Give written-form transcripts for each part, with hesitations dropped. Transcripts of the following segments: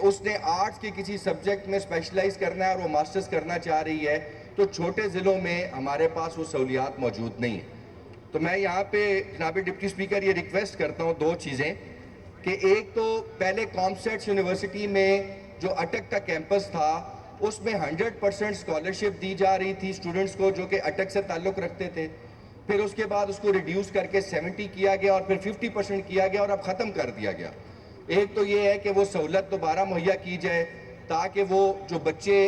اس نے آرٹس کے کسی سبجیکٹ میں اسپیشلائز کرنا ہے اور وہ ماسٹرز کرنا چاہ رہی ہے تو چھوٹے ضلعوں میں ہمارے پاس وہ سہولیات موجود نہیں ہیں۔ تو میں یہاں پہ جناب ڈپٹی اسپیکر یہ ریکویسٹ کرتا ہوں دو چیزیں کہ ایک تو پہلے کامسیٹس یونیورسٹی میں جو اٹک کا کیمپس تھا اس میں 100% اسکالرشپ دی جا رہی تھی اسٹوڈنٹس کو جو کہ اٹک سے تعلق رکھتے تھے، پھر اس کے بعد اس کو ریڈیوس کر کے 70 کیا گیا اور پھر 50% کیا گیا اور اب ختم کر دیا گیا۔ ایک تو یہ ہے کہ وہ سہولت دوبارہ مہیا کی جائے تاکہ وہ جو بچے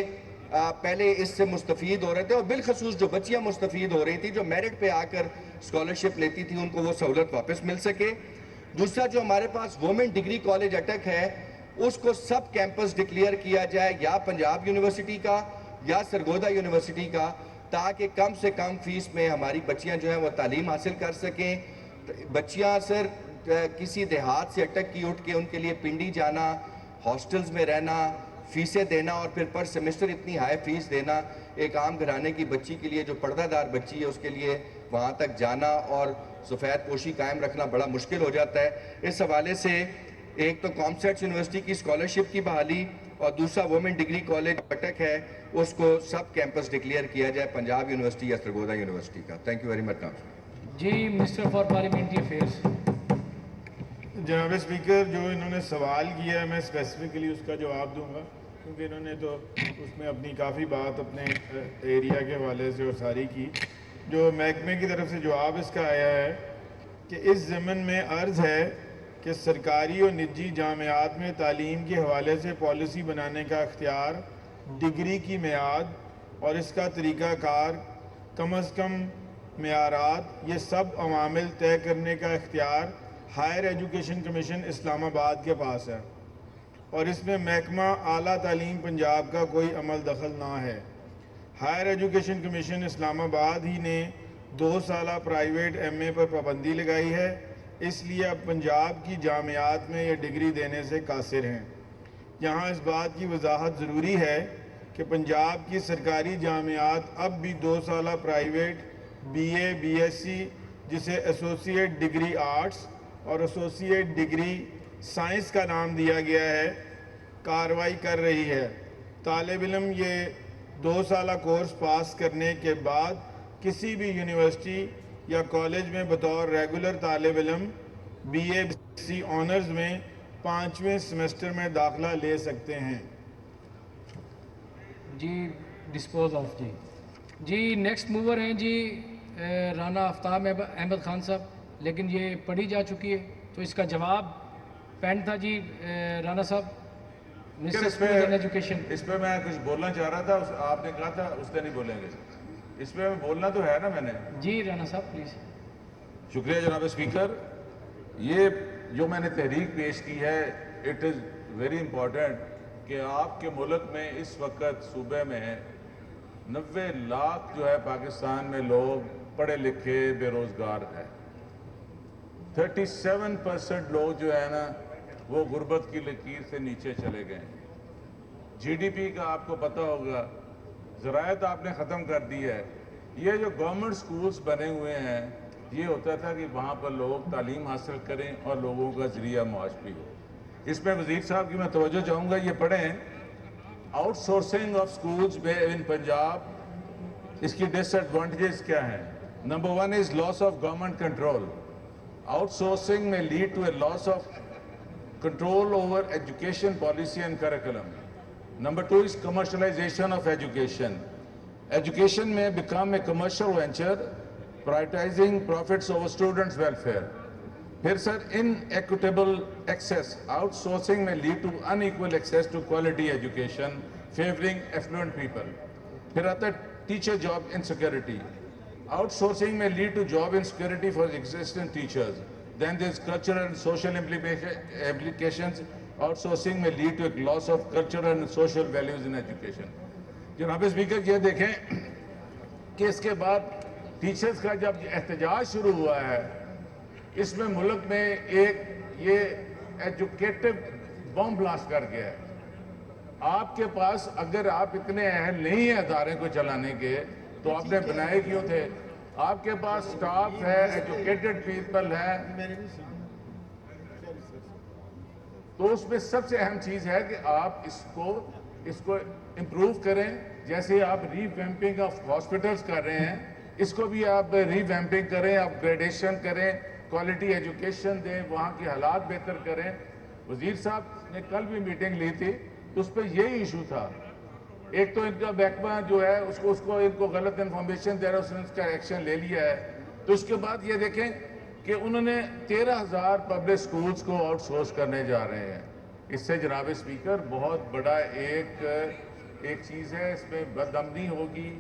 پہلے اس سے مستفید ہو رہے تھے اور بالخصوص جو بچیاں مستفید ہو رہی تھی جو میرٹ پہ آ کر اسکالرشپ لیتی تھی ان کو وہ سہولت واپس مل سکے۔ دوسرا جو ہمارے پاس وومن ڈگری کالج اٹک ہے اس کو سب کیمپس ڈکلیئر کیا جائے یا پنجاب یونیورسٹی کا یا سرگودا یونیورسٹی کا تاکہ کم سے کم فیس میں ہماری بچیاں جو ہیں وہ تعلیم حاصل کر سکیں۔ بچیاں سر کسی دیہات سے اٹک کی اٹھ کے ان کے لیے پنڈی جانا، ہاسٹلز میں رہنا، فیسیں دینا اور پھر پر سیمسٹر اتنی ہائی فیس دینا ایک عام گھرانے کی بچی کے لیے جو پردہ دار بچی ہے اس کے لیے وہاں تک جانا اور سفید پوشی قائم رکھنا بڑا مشکل ہو جاتا ہے۔ اس حوالے سے ایک تو کامسیٹس یونیورسٹی کی اسکالرشپ کی بحالی اور دوسرا وومن ڈگری کالج اٹک ہے اس کو سب کیمپس ڈکلیئر کیا جائے پنجاب یونیورسٹی یا سرگودا یونیورسٹی کا۔ Thank you very much. جی منسٹر فار پارلیمنٹری افیئرس۔ جناب اسپیکر، جو انہوں نے سوال کیا ہے میں اسپیسیفکلی اس کا جواب دوں گا کیونکہ انہوں نے تو اس میں اپنی کافی بات اپنے ایریا کے حوالے سے اور ساری کی۔ جو محکمے کی طرف سے جواب اس کا آیا ہے کہ اس ضمن میں عرض ہے کہ سرکاری اور نجی جامعات میں تعلیم کے حوالے سے پالیسی بنانے کا اختیار، ڈگری کی میعاد اور اس کا طریقہ کار، کم از کم معیارات، یہ سب عوامل طے کرنے کا اختیار ہائر ایجوکیشن کمیشن اسلام آباد کے پاس ہے اور اس میں محکمہ اعلیٰ تعلیم پنجاب کا کوئی عمل دخل نہ ہے۔ ہائر ایجوکیشن کمیشن اسلام آباد ہی نے 2 سالہ پرائیویٹ ایم اے پر پابندی لگائی ہے، اس لیے اب پنجاب کی جامعات میں یہ ڈگری دینے سے قاصر ہیں۔ یہاں اس بات کی وضاحت ضروری ہے کہ پنجاب کی سرکاری جامعات اب بھی 2 سالہ private B A B S C جسے ایسوسیٹ ڈگری آرٹس اور ایسوسیٹ ڈگری سائنس کا نام دیا گیا ہے کارروائی کر رہی ہے۔ طالب علم یہ 2 سالہ کورس پاس کرنے کے بعد کسی بھی یونیورسٹی یا کالج میں بطور ریگولر طالب علم B A B S C honours میں 5ویں سیمسٹر میں داخلہ لے سکتے ہیں۔ جی ڈسپوز آف جی نیکسٹ موور ہیں جی رانا آفتاب احمد خان صاحب، لیکن یہ پڑھی جا چکی ہے تو اس کا جواب پینڈ تھا جی رانا صاحب منسٹر اسکولز اینڈ ایجوکیشن۔ اس پہ میں کچھ بولنا چاہ رہا تھا، آپ نے کہا تھا اس پہ نہیں بولیں گے، اس پہ بولنا تو ہے نا میں نے۔ جی رانا صاحب پلیز۔ شکریہ جناب اسپیکر۔ یہ جو میں نے تحریک پیش کی ہے اٹ از ویری امپورٹنٹ کہ آپ کے ملک میں اس وقت صوبے میں 90 لاکھ جو ہے پاکستان میں لوگ پڑھے لکھے بے روزگار ہیں۔ 37% لوگ جو ہے نا وہ غربت کی لکیر سے نیچے چلے گئے ہیں۔ جی ڈی پی کا آپ کو پتہ ہوگا، زراعت آپ نے ختم کر دی ہے۔ یہ جو گورنمنٹ سکولز بنے ہوئے ہیں یہ ہوتا تھا کہ وہاں پر لوگ تعلیم حاصل کریں اور لوگوں کا ذریعہ معاش بھی ہو۔ اس میں وزیر صاحب کی میں توجہ چاہوں گا، یہ پڑھیں outsourcing of schools in Punjab, اس کی ڈس ایڈوانٹیجز کیا ہیں۔ Number 1 is loss of government control. Outsourcing میں lead to a loss of control over education policy and curriculum. Number 2 is commercialization of education. Education may become a commercial venture, prioritizing profits over students' welfare. Here, sir, inequitable access. Outsourcing may lead to unequal access to quality education, favoring affluent people. Here, aata teacher job insecurity. Outsourcing may lead to job insecurity for existing teachers. Then there's cultural and social implications. Outsourcing may lead to a loss of cultural and social values in education. جناب speaker یہ دیکھیں کہ اس کے بعد teachers کا جب احتجاج شروع ہوا ہے اس میں ملک میں ایک یہ ایجوکیٹو بم بلاسٹ کر گیا ہے۔ آپ کے پاس اگر آپ اتنے اہل نہیں ہیں ادارے کو چلانے کے تو آپ نے بنائے کیوں تھے؟ آپ کے پاس سٹاف ہے، ایجوکیٹڈ پیپل ہے۔ تو اس میں سب سے اہم چیز ہے کہ آپ اس کو امپروو کریں. جیسے آپ ری ویمپنگ آف ہاسپٹلس کر رہے ہیں, اس کو بھی آپ ری ویمپنگ کریں, اپ گریڈیشن کریں, کوالٹی ایجوکیشن دیں, وہاں کے حالات بہتر کریں. وزیر صاحب نے کل بھی میٹنگ لی تھی تو اس پہ یہی ایشو تھا. ایک تو ان کا محکمہ جو ہے اس کو ان کو غلط انفارمیشن دے رہا ہے, اس نے اس کا ایکشن لے لیا ہے. تو اس کے بعد یہ دیکھیں کہ انہوں نے 13,000 پبلک سکولز کو آؤٹ سورس کرنے جا رہے ہیں. اس سے جناب اسپیکر بہت بڑا ایک چیز ہے, اس میں بدامنی ہوگی,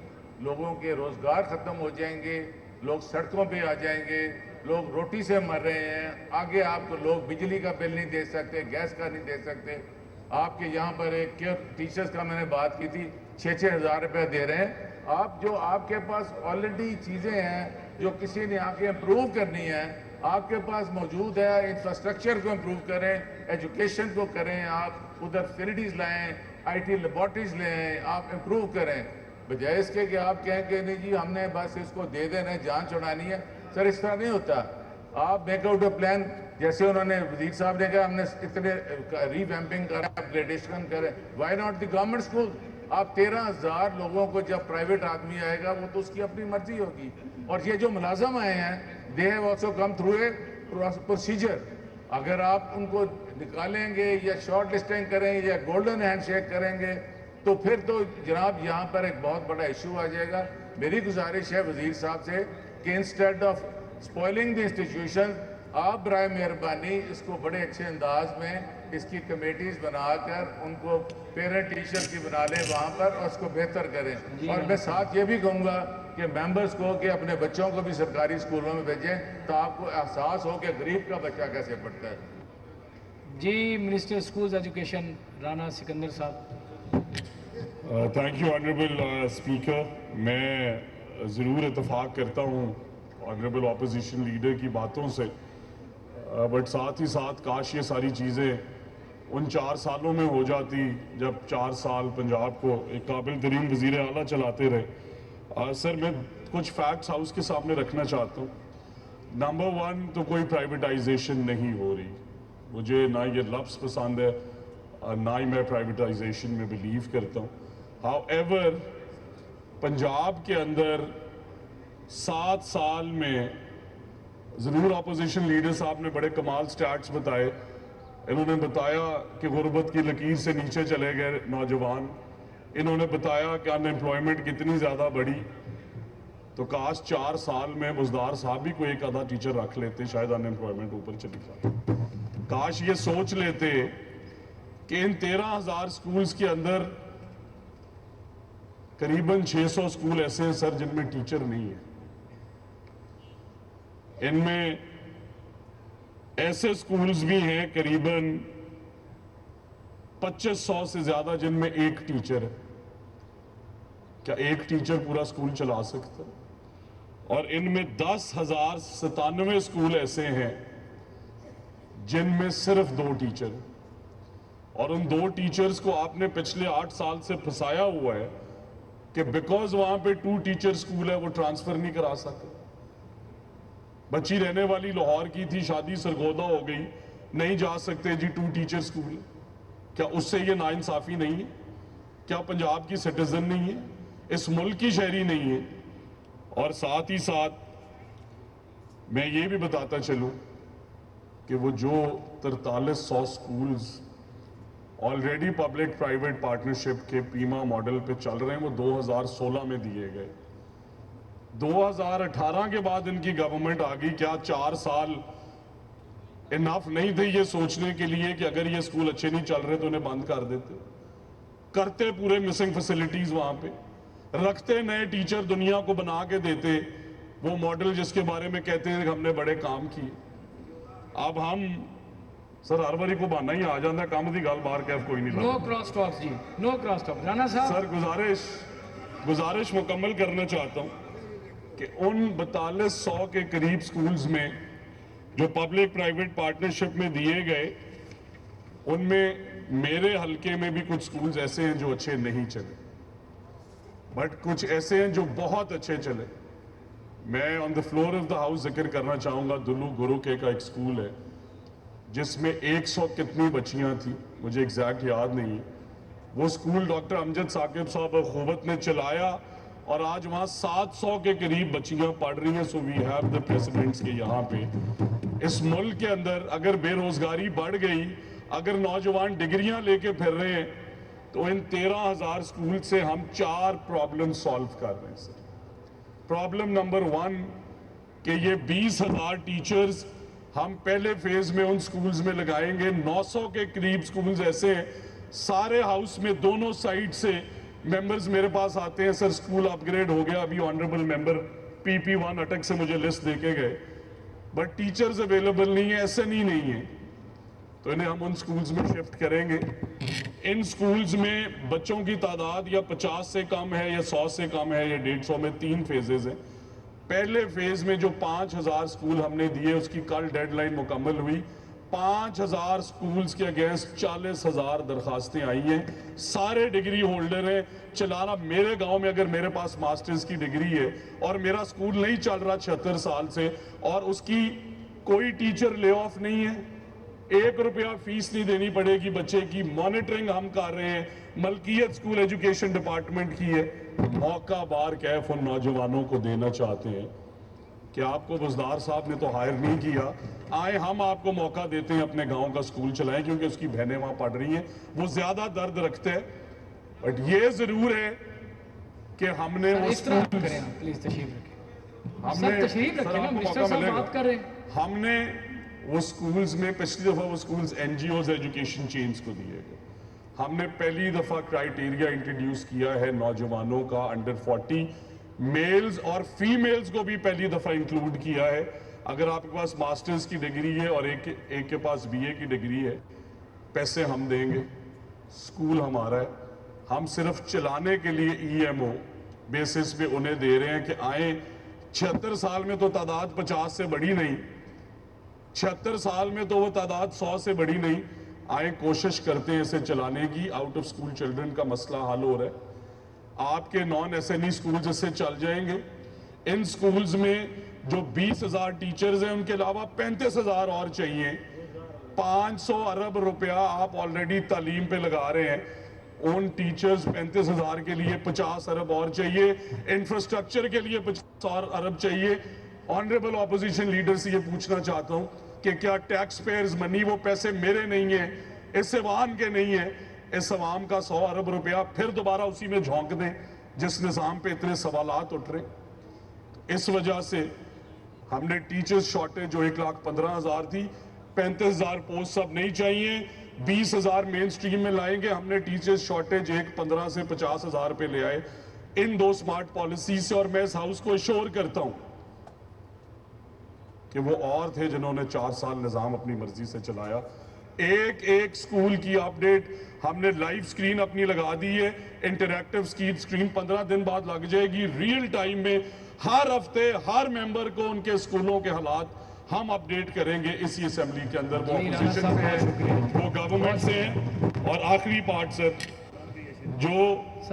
لوگوں کے روزگار ختم ہو جائیں گے, لوگ سڑکوں پہ آ جائیں گے, لوگ روٹی سے مر رہے ہیں. آگے آپ کو لوگ بجلی کا بل نہیں دے سکتے, گیس کا نہیں دے سکتے. آپ کے یہاں پر ایک ٹیچرز کا میں نے بات کی تھی, 6-6 ہزار روپے دے رہے ہیں. آپ کے پاس آلریڈی چیزیں ہیں جو کسی نے آ کے امپروو کرنی ہیں, آپ کے پاس موجود ہے. انفراسٹرکچر کو امپروو کریں, ایجوکیشن کو کریں, آپ ادھر فیسلٹیز لائیں, آئی ٹی لیبارٹریز لیں, آپ امپروو کریں, بجائے اس کے کہ آپ کہیں کہ نہیں جی ہم نے بس اس کو دے دینا ہے, جان چھڑانی ہے. سر اس طرح نہیں ہوتا. آپ میک آؤٹ اے پلان, جیسے انہوں نے وزیر صاحب نے کہا ہم نے اتنے ری ویمپنگ کریں, اپگریڈیشن کریں. Why not the government school? آپ 13,000 لوگوں کو, جب پرائیویٹ آدمی آئے گا وہ تو اس کی اپنی مرضی ہوگی. اور یہ جو ملازم آئے ہیں, they have also come through a procedure. اگر آپ ان کو نکالیں گے یا شارٹ لسٹنگ کریں یا گولڈن ہینڈ شیک کریں گے تو پھر تو جناب یہاں پر ایک بہت بڑا ایشو آ جائے گا. میری گزارش ہے وزیر صاحب سے کہ instead of spoiling the institution, آپ برائے مہربانی اس کو بڑے اچھے انداز میں اس کی کمیٹیز بنا کر ان کو پیرنٹ ٹیچر کی بنا لیں وہاں پر, اور اس کو بہتر کریں. اور میں ساتھ یہ بھی کہوں گا کہ ممبرز کو کہ اپنے بچوں کو بھی سرکاری اسکولوں میں بھیجیں تو آپ کو احساس ہو کہ غریب کا بچہ کیسے پڑھتا ہے. جی minister schools education Rana Sikandar sahib. Thank you honourable speaker. میں ضرور اتفاق کرتا ہوں آنریبل اپوزیشن لیڈر کی باتوں سے, بٹ ساتھ ہی ساتھ کاش یہ ساری چیزیں ان 4 سالوں میں ہو جاتی جب 4 سال پنجاب کو ایک قابل ترین وزیر اعلیٰ چلاتے رہے. سر میں کچھ فیکٹس ہاؤس کے سامنے رکھنا چاہتا ہوں. نمبر 1 تو کوئی پرائیویٹائزیشن نہیں ہو رہی. مجھے نہ یہ لفظ پسند ہے, نہ ہی میں پرائیویٹائزیشن میں بلیو کرتا ہوں. ہاؤ ایور پنجاب کے اندر 7 سال میں ضرور اپوزیشن لیڈر صاحب نے بڑے کمال سٹیٹس بتائے. انہوں نے بتایا کہ غربت کی لکیر سے نیچے چلے گئے نوجوان. انہوں نے بتایا کہ ان امپلائمنٹ کتنی زیادہ بڑھی. تو کاش 4 سال میں بزدار صاحب بھی کوئی ایک آدھا ٹیچر رکھ لیتے, شاید ان امپلائمنٹ اوپر چلی جاتی. کاش یہ سوچ لیتے کہ ان 13,000 سکولز کے اندر قریباً 600 سکول ایسے ہیں سر جن میں ٹیچر نہیں ہے. ان میں ایسے سکولز بھی ہیں قریباً 2500 سے زیادہ جن میں ایک ٹیچر ہے. کیا ایک ٹیچر پورا سکول چلا سکتا؟ اور ان میں 10,097 سکول ایسے ہیں جن میں صرف 2 ٹیچر ہیں. اور ان 2 ٹیچرز کو آپ نے پچھلے 8 سال سے پھنسایا ہوا ہے کہ بیکاز وہاں پہ 2 ٹیچر سکول ہے وہ ٹرانسفر نہیں کرا سکتے. بچی رہنے والی لاہور کی تھی, شادی سرگودا ہو گئی, نہیں جا سکتے جی 2 ٹیچر سکول. کیا اس سے یہ ناانصافی نہیں ہے؟ کیا پنجاب کی سٹیزن نہیں ہے, اس ملک کی شہری نہیں ہے؟ اور ساتھ ہی ساتھ میں یہ بھی بتاتا چلوں کہ وہ جو 4300 schools already public private partnership کے پیما ماڈل پہ چل رہے ہیں وہ 2016 میں دیے گئے. 2018 کے بعد ان کی گورنمنٹ آ گئی. کیا 4 سال انف نہیں تھے یہ سوچنے کے لیے کہ اگر یہ سکول اچھے نہیں چل رہے تو انہیں بند کر دیتے؟ کرتے پورے مسنگ فیسلٹیز وہاں پہ, رکھتے نئے ٹیچر دنیا کو بنا کے دیتے وہ ماڈل جس کے بارے میں کہتے ہیں کہ ہم نے بڑے کام کیے. اب ہم سر ہر باری کو بہانا ہی آ جاتا ہے, کام دی گل بار کیف کوئی نہیں نو لگتا. کراس ٹاکس جی, نو کراس ٹاک. رانا صاحب سر گزارش مکمل کرنا چاہتا ہوں کہ ان 4200 کے قریب سکولز میں جو پبلک پرائیویٹ پارٹنرشپ میں دیے گئے ان میں میرے حلقے میں بھی کچھ سکولز ایسے ہیں جو اچھے نہیں چلے, بٹ کچھ ایسے ہیں جو بہت اچھے چلے. میں on the floor of the house ذکر کرنا چاہوں گا دلو گرو کے کا ایک سکول ہے جس میں 100 کتنی بچیاں تھیں مجھے ایگزیکٹ یاد نہیں. وہ سکول ڈاکٹر امجد ثاقب صاحب اخوت نے چلایا اور آج وہاں 700 کے قریب بچیاں پڑھ رہی ہیں. سو وی ہیو دا پریسیڈنٹس کے یہاں پہ اس ملک کے اندر اگر بے روزگاری بڑھ گئی, اگر نوجوان ڈگریاں لے کے پھر رہے ہیں, تو ان 13,000 سکول سے ہم 4 پرابلم سالو کر رہے ہیں سر. پرابلم نمبر 1 کہ یہ 20,000 ٹیچرز ہم پہلے فیز میں ان سکولز میں لگائیں گے. 900 کے قریب سکولز ایسے ہیں سارے ہاؤس میں دونوں سائڈ سے ممبرز میرے پاس آتے ہیں, سر سکول اپ گریڈ ہو گیا. ابھی آنریبل ممبر PP1 اٹک سے مجھے لسٹ دے کے گئے, بٹ ٹیچرز اویلیبل نہیں ہیں, SNE نہیں ہے, تو انہیں ہم ان سکولز میں شفٹ کریں گے. ان سکولز میں بچوں کی تعداد یا 50 سے کم ہے یا 100 سے کم ہے یا 150 میں 3 فیزز ہیں. پہلے فیز میں جو 5,000 سکول ہم نے دیے اس کی کل ڈیڈ لائن مکمل ہوئی. 5,000 سکولز کے اگینسٹ 40,000 درخواستیں آئی ہیں. سارے ڈگری ہولڈر ہیں. چلانا میرے گاؤں میں اگر میرے پاس ماسٹرز کی ڈگری ہے اور میرا سکول نہیں چل رہا 76 سال سے اور اس کی کوئی ٹیچر لے آف نہیں ہے, 1 روپیہ فیس نہیں دینی پڑے گی بچے کی, مانیٹرنگ ہم کر رہے ہیں, ملکیت سکول ایجوکیشن ڈپارٹمنٹ کی ہے. موقع بار کیف ان نوجوانوں کو دینا چاہتے ہیں کہ آپ کو بزدار صاحب نے تو ہائر نہیں کیا, آئے ہم آپ کو موقع دیتے ہیں اپنے گاؤں کا سکول چلائیں, کیونکہ اس کی بہنیں وہاں پڑھ رہی ہیں. وہ زیادہ درد رکھتے ہیں, بٹ یہ ضرور ہے کہ ہم نے وہ اس طرح کریں آپ پلیز تشریف رکھیں. ہم سر نے تشریف رکھیں نا, منسٹر صاحب بات کر رہے ہیں. ہم نے وہ سکولز میں پچھلی دفعہ وہ سکولز NGOs ایجوکیشن چینز کو دیے گئے. ہم نے پہلی دفعہ کرائیٹیریا انٹروڈیوس کیا ہے نوجوانوں کا انڈر 40, میلز اور فیمیلز کو بھی پہلی دفعہ انکلوڈ کیا ہے. اگر آپ کے پاس ماسٹرز کی ڈگری ہے اور ایک کے پاس BA کی ڈگری ہے, پیسے ہم دیں گے, سکول ہمارا ہے, ہم صرف چلانے کے لیے EMO بیسس پہ انہیں دے رہے ہیں کہ آئیں. 76 سال میں تو تعداد 50 سے بڑی نہیں, 76 سال میں تو وہ تعداد 100 سے بڑی نہیں. آئیں کوشش کرتے ہیں اسے چلانے کی. آؤٹ آف سکول چلڈرن کا مسئلہ حل ہو رہا ہے. آپ کے نان SNE سکولز اس سے چل جائیں گے. ان سکولز میں جو 20,000 ٹیچرز ہیں ان کے علاوہ 35,000 اور چاہیے. 500 ارب روپیہ آپ آلریڈی تعلیم پہ لگا رہے ہیں. ان ٹیچرز 35,000 کے لیے 50 ارب اور چاہیے. انفراسٹرکچر کے لیے 50 ارب چاہیے. آنریبل اپوزیشن لیڈر سے یہ پوچھنا چاہتا ہوں کہ کیا ٹیکس پیئرز منی, وہ پیسے میرے نہیں ہیں, اس عوام کے نہیں ہیں, اس عوام کا 100 ارب روپیہ پھر دوبارہ اسی میں جھونک دیں جس نظام پہ اتنے سوالات اٹھ رہے. اس وجہ سے ہم نے ٹیچرز شارٹیج جو 1,15,000 تھی, 35,000 پوسٹ اب نہیں چاہیے, 20,000 مین سٹریم میں لائیں گے. ہم نے ٹیچرز شارٹیج 15 سے 50,000 پہ لے آئے ان 2 سمارٹ پالیسیز سے. اور میں اس ہاؤس کو ایشور کرتا ہوں کہ وہ اور تھے جنہوں نے 4 سال نظام اپنی مرضی سے چلایا. ایک سکول کی اپڈیٹ ہم نے لائیو سکرین اپنی لگا دی ہے. انٹریکٹیو سکرین 15 دن بعد لگ جائے گی. ریئل ٹائم میں ہر ہفتے ہر ممبر کو ان کے سکولوں کے حالات ہم اپڈیٹ کریں گے اسی اسمبلی کے اندر. وہ اپوزیشن سے ہیں, وہ گورنمنٹ سے ہیں. اور آخری پارٹ سر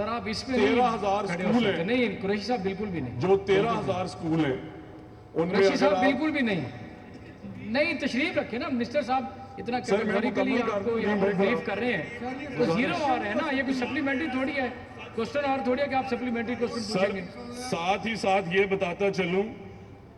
آپ اس میں 13,000 سکول ہیں, نہیں قریشی صاحب بالکل بھی نہیں, جو 13,000 سکول ہیں ان میں قریشی صاحب اگر بالکل بھی نہیں تشریف رکھے نا. منسٹر صاحب اتنا کیٹیگوریکلی آپ کو یہاں پر بریف کر رہے ہیں, وہ 0 آ رہے ہیں نا. یہ کوئی سپلیمنٹری تھوڑی ہے, کوسچن اور تھوڑی ہے کہ آپ سپلیمنٹری کوسچن پوچھیں گے. ساتھ ہی ساتھ یہ بتاتا چلوں